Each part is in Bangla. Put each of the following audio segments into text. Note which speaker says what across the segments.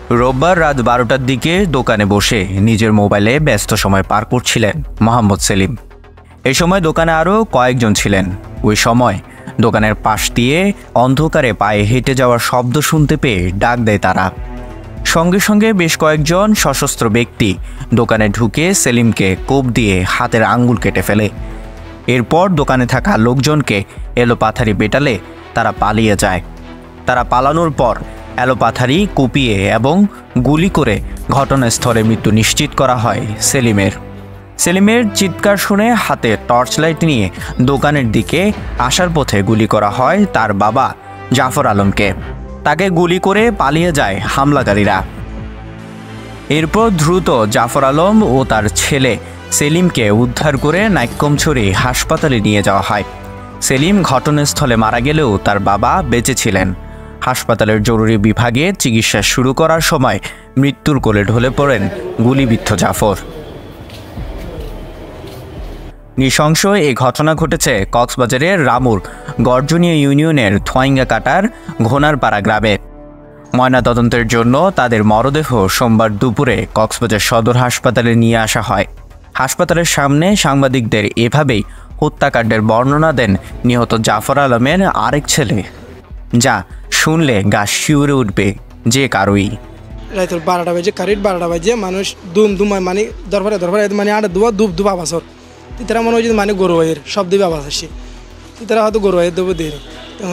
Speaker 1: রোববার রাত 12টার দিকে দোকানে বসে নিজের মোবাইলে ব্যস্ত সময় পার করছিলেন মোহাম্মদ সেলিম। এই সময় দোকানে আরও কয়েকজন ছিলেন। ওই সময় দোকানের পাশ দিয়ে অন্ধকারে পায়ে হেঁটে যাওয়ার শব্দ শুনতে পেয়ে ডাক দেয় তারা। সঙ্গে সঙ্গে বেশ কয়েকজন সশস্ত্র ব্যক্তি দোকানে ঢুকে সেলিমকে কোপ দিয়ে হাতের আঙ্গুল কেটে ফেলে। এরপর দোকানে থাকা লোকজনকে এলোপাথারি পেটালে তারা পালিয়ে যায়। তারা পালানোর পর এলোপাথারি কুপিয়ে এবং গুলি করে ঘটনাস্থলে মৃত্যু নিশ্চিত করা হয় সেলিমের চিৎকার শুনে হাতে টর্চ লাইট নিয়ে দোকানের দিকে আসার পথে গুলি করা হয় তার বাবা জাফর আলমকে। তাকে গুলি করে পালিয়ে যায় হামলাকারীরা। এরপর দ্রুত জাফর আলম ও তার ছেলে সেলিমকে উদ্ধার করে নাইক্ষ্যংছড়ি হাসপাতালে নিয়ে যাওয়া হয়। সেলিম ঘটনাস্থলে মারা গেলেও তার বাবা বেঁচে ছিলেন। হাসপাতালের জরুরি বিভাগে চিকিৎসা শুরু করার সময় মৃত্যুর কোলে ঢলে পড়েন গুলিবিদ্ধ জাফর। নৃশংস এই ঘটনা ঘটেছে কক্সবাজারের রামুর গর্জনীয় ইউনিয়নের থোয়াইঙ্গাকাটার ঘোনারপাড়া গ্রামে। ময়নাতদন্তের জন্য তাদের মরদেহ সোমবার দুপুরে কক্সবাজার সদর হাসপাতালে নিয়ে আসা হয়। হাসপাতালের সামনে সাংবাদিকদের এভাবেই হত্যাকাণ্ডের বর্ণনা দেন নিহত জাফর আলমের আরেক ছেলে, যা শুনলে গা শিউরে উঠবে যে কারোই।
Speaker 2: রাতের 12টা বাজে, কারেন্ট 12টা বাজে, মানুষ দুম দুম মানে দরবারে মানে আটা দুবা দুব আবাসর তারা মনে হয় যে মানে গরু ভাইয়ের সব দিবে আবাস আসছে, তারা হয়তো গরু ভাইয়ের দেবো দিয়ে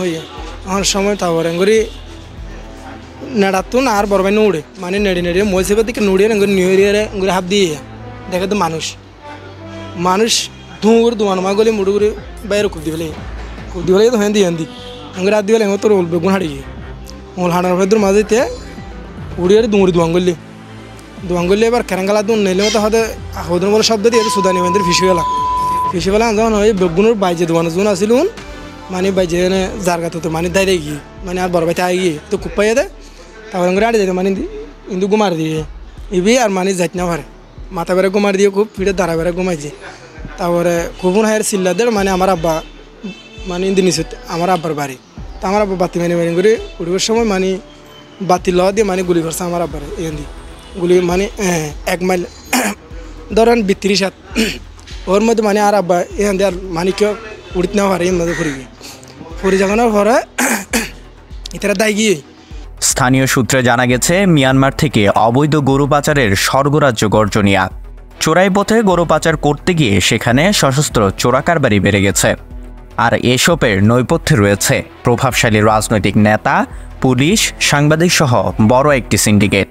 Speaker 2: হইয়া আমার সময় তারপরে করি নেড়াতুন আর বড় ভাই নুড়ে মানে নেড়ে মই সেবার দিকে নুড়িয়ে নিয়ে হাত দিয়ে দেখে তো মানুষ ধুঁ করে দুমানো মা গলি মুড়ি করে বাইরে খুব দিবে তো হেঁদি আঙ্গুর হাত দিয়ে তোর ওল বেগুন হারিয়ে ওল হাঁটার ভেতর মাঝেতে উড়িয়ে দুমুড়ি দুয়াঙ্গলি এবার কেরাঙ্গালা দুন নেলে মতো হয়তো হদন বলে শব্দ দিয়ে সুদানি বান্ধব ফিসে গেলা যখন ওই বেগুনের বাইজে দোকানো যখন আসিল মানে বাইজে জারগাতে তো মানে দাঁড়িয়ে গিয়ে মানে আর বড় বাইতে গিয়ে তো খুব পাইয়ে দেয় তারপরে করে আড়ে যেতে মানে কিন্তু গুমার দিয়ে ইবি আর মানে যাইত না পারে মাথা বেড়ে গুমার দিয়ে খুব পিঠে দাঁড়া বেড়ে গুমাইছে। তারপরে খুব হায়ের চিল্লাদের মানে আমার আব্বা মানে ইন্দি নিচে আমার আব্বার বাড়ি, তা আমার আব্বা বাতি মানি করে উঠবার সময় মানে বাতি ল দিয়ে মানে গুলি করছে আমার আব্বারে এখান দিয়ে গুলি মানে 1 মাইল ধরেন 32 হাত ওর মধ্যে মানে আর আব্বা এখান দিয়ে আর মানে কেউ উড়িতে না পারে এর মধ্যে ফুরি যাওয়ানোর পরে এটারা দায় গিয়ে।
Speaker 1: স্থানীয় সূত্রে জানা গেছে মিয়ানমার থেকে অবৈধ গরু পাচারের স্বর্গরাজ্য গর্জনিয়া। চোরাই পথে গরু পাচার করতে গিয়ে সেখানে সশস্ত্র চোরাকারবারি বেড়ে গেছে। আর এসবের নৈপথ্যে রয়েছে প্রভাবশালী রাজনৈতিক নেতা, পুলিশ, সাংবাদিক সহ বড় একটি সিন্ডিকেট।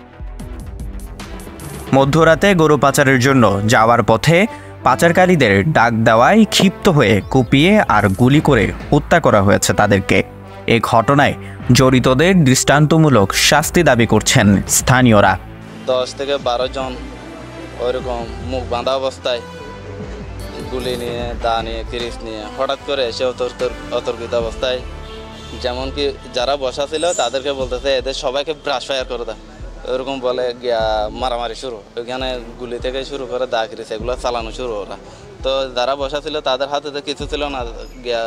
Speaker 1: মধ্যরাতে গরু পাচারের জন্য যাওয়ার পথে পাচারকারীদের ডাক দেওয়ায় ক্ষিপ্ত হয়ে কুপিয়ে আর গুলি করে হত্যা করা হয়েছে তাদেরকে। এ ঘটনায় জড়িতদের দৃষ্টান্তমূলক শাস্তি দাবি করছেন স্থানীয়রা।
Speaker 3: 10 থেকে 12 জন ওইরকম মুখ বাঁধা অবস্থায় গুলি নিয়ে, দা নিয়ে, কিরিচ নিয়ে হঠাৎ করে এসে অতর্কিত অবস্থায়, যেমন কি যারা বসা ছিল তাদেরকে বলতেছে এদের সবাইকে ব্রাশ ফায়ার করে দেয়, ওরকম বলে গিয়া মারামারি শুরু। ওইখানে গুলি থেকে শুরু করে দা কিরিচ এগুলো চালানো শুরু ওরা। তো যারা বসা ছিল তাদের হাতে তো কিছু ছিল না, গিয়া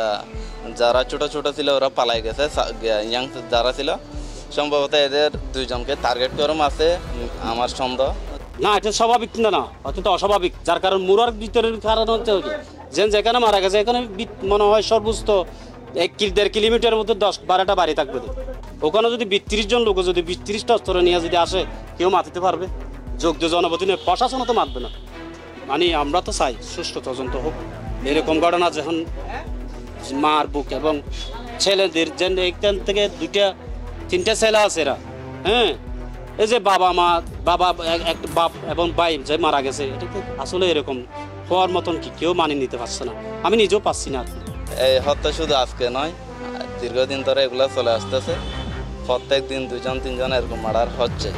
Speaker 3: যারা ছোট ছোট ছিল ওরা পালাই গেছে। ইয়াং যারা ছিল সম্ভবত এদের 2 জনকে টার্গেট করে মারছে আমার সন্দেহ।
Speaker 4: না, এটা স্বাভাবিক না, অত্যন্ত অস্বাভাবিক। যার কারণ মুরার ভিতরের কারণ হচ্ছে যেখানে মারা গেছে এখানে মনে হয় সর্বোচ্চ 1-1.5 কিলোমিটারের মধ্যে 10-12টা বাড়ি থাকবে। ওখানে যদি 32 জন লোক যদি 32টা স্তরে নিয়ে যদি আসে, কেউ মারতে পারবে? যোগ্য জনপতি নিয়ে প্রশাসনও তো মারবে না। মানে আমরা তো চাই সুষ্ঠু তদন্ত হোক। এরকম ঘটনা যখন মার বুক এবং ছেলেদের যে এখান থেকে 2-3টা ছেলে আছে এরা, হ্যাঁ, এই যে বাবা একটা বাপ এবং ভাই যে মারা গেছে, এটা আসলে এরকম হওয়ার মতন কি কেউ মানিয়ে নিতে পারছে না। আমি নিজেও পাচ্ছি না।
Speaker 3: এই হত্যা শুধু আজকে নয়, দীর্ঘদিন ধরে এগুলো চলে আসতেছে। প্রত্যেক দিন 2-3 জন এরকম মার্ডার হচ্ছে।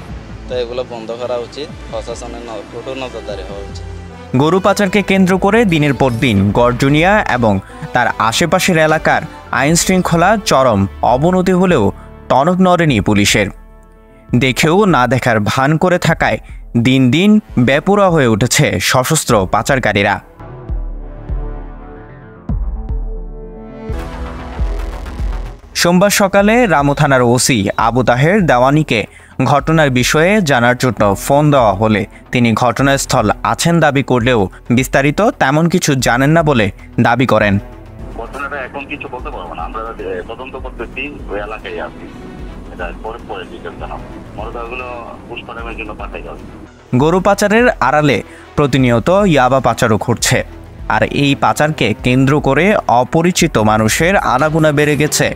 Speaker 3: তো এগুলো বন্ধ করা উচিত, প্রশাসনের কঠোর নজরদারি হওয়া উচিত।
Speaker 1: গরু পাচারকে কেন্দ্র করে দিনের পর দিন গর্জনিয়া এবং তার আশেপাশের এলাকার আইন শৃঙ্খলা চরম অবনতি হলেও টনক নড়েনি পুলিশের। দেখেও না দেখার ভান করে থাকায় দিন দিন বেপরোয়া হয়ে উঠেছে সশস্ত্র পাচারকারীরা। সোমবার সকালে রামু থানার ওসি আবু তাহের দেওয়ানিকে ঘটনার বিষয়ে জানার জন্য ফোন দেওয়া হলে তিনি ঘটনাস্থল আছেন দাবি করলেও বিস্তারিত তেমন কিছু জানেন না বলে দাবি করেন।
Speaker 5: ঘটনাটা এখন কিছু বলতে পারবো না, আমরা তদন্ত করতেছি, ওই এলাকায় আছি, এটা পরে ডিটেলস জানাবো। মরদেহগুলো পোস্টমর্টমের জন্য পাঠাই যাবে।
Speaker 1: গরু পাচারের আড়ালে প্রতিনিয়ত ইয়াবা পাচারও ঘটছে, আর এই পাচারকে কেন্দ্র করে অপরিচিত মানুষের আনাগোনা বেড়ে গেছে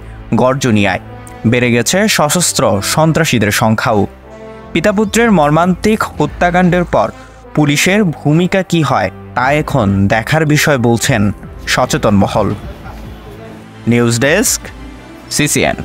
Speaker 1: গর্জনিয়ায়, বেড়ে গেছে সশস্ত্র সন্ত্রাসীদের সংখ্যাও। পিতাপুত্রের মর্মান্তিক হত্যাকাণ্ডের পর পুলিশের ভূমিকা কি হয় তা এখন দেখার বিষয় বলছেন সচেতন মহল। News desk, CCN।